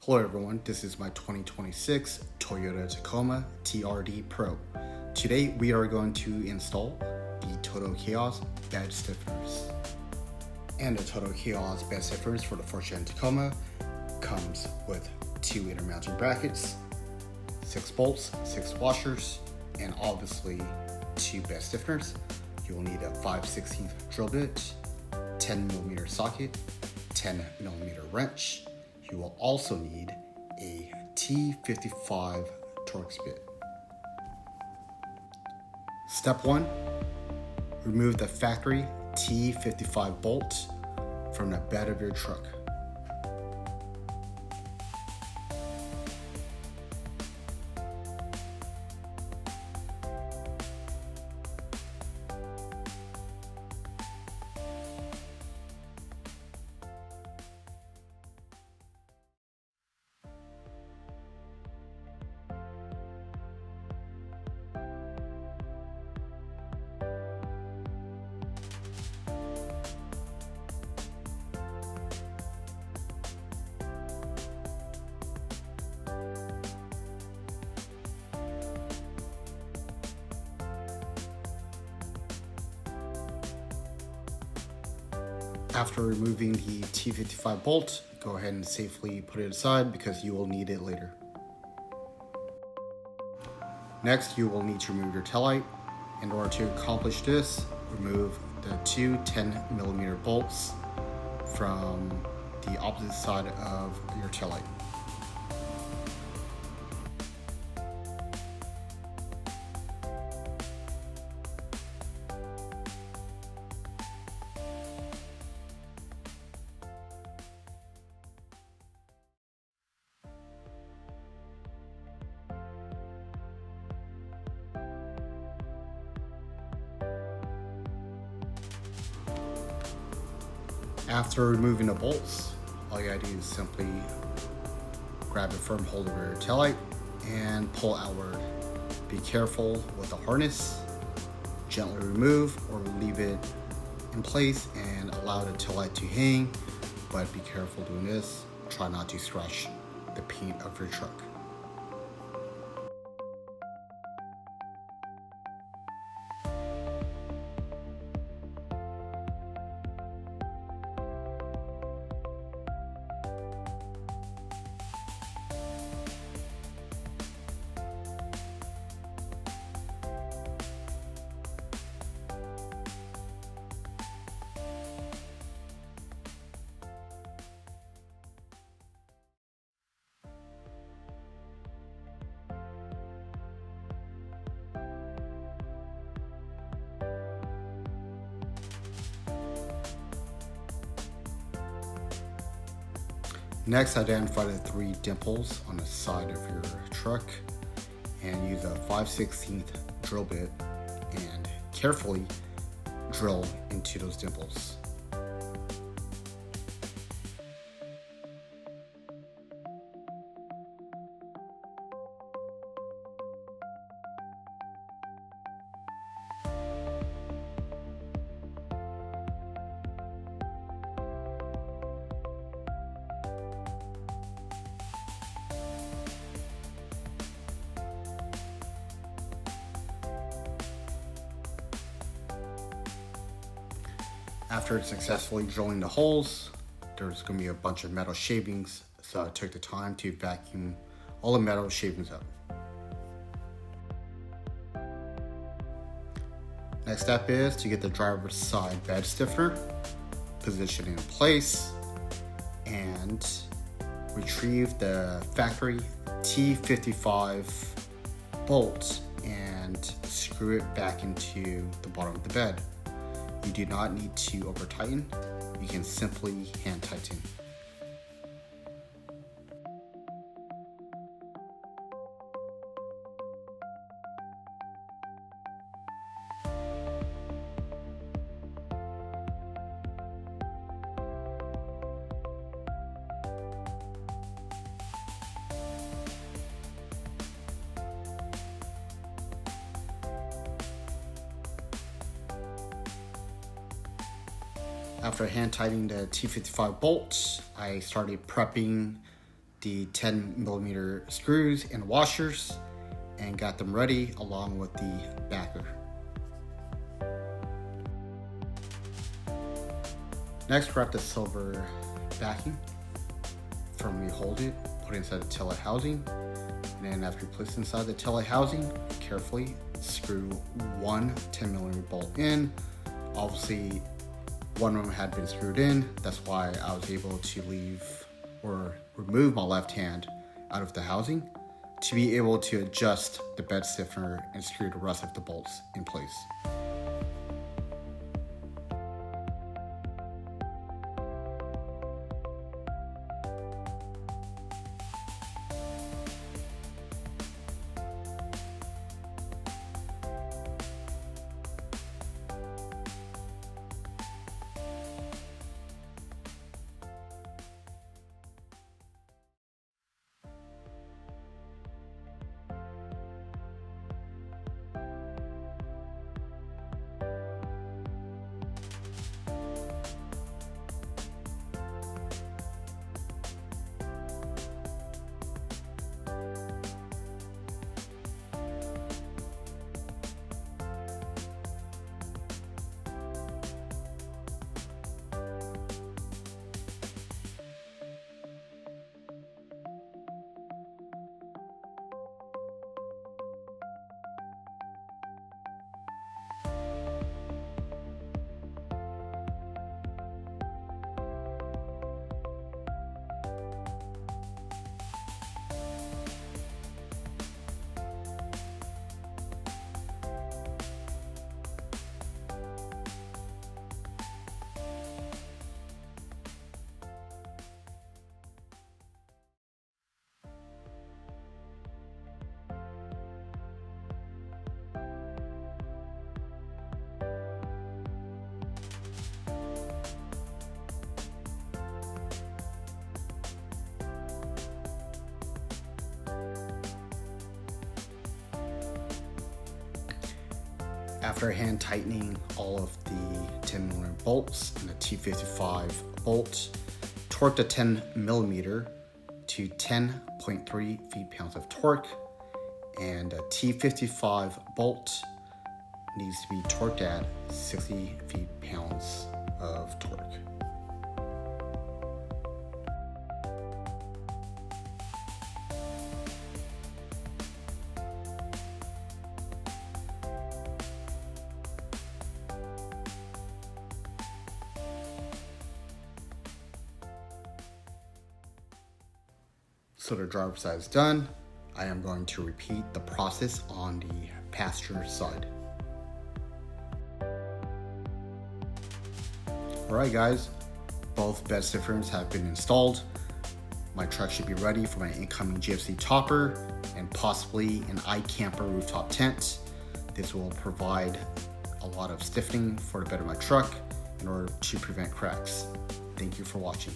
Hello everyone, this is my 2026 Toyota Tacoma TRD Pro. Today we are going to install the Total Chaos bed stiffeners. And the Total Chaos bed stiffeners for the 4th Gen Tacoma comes with 2 intermounting brackets, 6 bolts, 6 washers, and obviously 2 bed stiffeners. You will need a 5/16 drill bit, 10mm socket, 10mm wrench. You will also need a T55 Torx bit. Step 1, remove the factory T55 bolt from the bed of your truck. After removing the T55 bolt, go ahead and safely put it aside because you will need it later. Next, you will need to remove your taillight. In order to accomplish this, remove the 2 10mm bolts from the opposite side of your taillight. After removing the bolts, all you gotta do is simply grab a firm hold of your taillight and pull outward. Be careful with the harness. Gently remove or leave it in place and allow the taillight to hang, but be careful doing this. Try not to scratch the paint of your truck. Next, identify the 3 dimples on the side of your truck and use a 5/16 drill bit and carefully drill into those dimples. After successfully drilling the holes, there's going to be a bunch of metal shavings, so I took the time to vacuum all the metal shavings up. Next step is to get the driver's side bed stiffener, position in place, and retrieve the factory T55 bolt and screw it back into the bottom of the bed. You do not need to over tighten, you can simply hand tighten. After hand tightening the T55 bolts, I started prepping the 10mm screws and washers and got them ready along with the backer. Next, wrap the silver backing. Firmly hold it, put it inside the taillight housing, and then after you place it inside the taillight housing, carefully screw one 10mm bolt in. Obviously, one of them had been screwed in. That's why I was able to leave or remove my left hand out of the housing to be able to adjust the bed stiffener and screw the rest of the bolts in place. After hand tightening all of the 10mm bolts and the T55 bolt, torque the 10mm to 10.3 feet-pounds of torque, and a T55 bolt needs to be torqued at 60 feet-pounds of torque. So the driver's side is done. I am going to repeat the process on the passenger side. Alright guys, both bed stiffeners have been installed. My truck should be ready for my incoming GFC Topper and possibly an ikamper rooftop tent. This will provide a lot of stiffening for the bed of my truck in order to prevent cracks. Thank you for watching.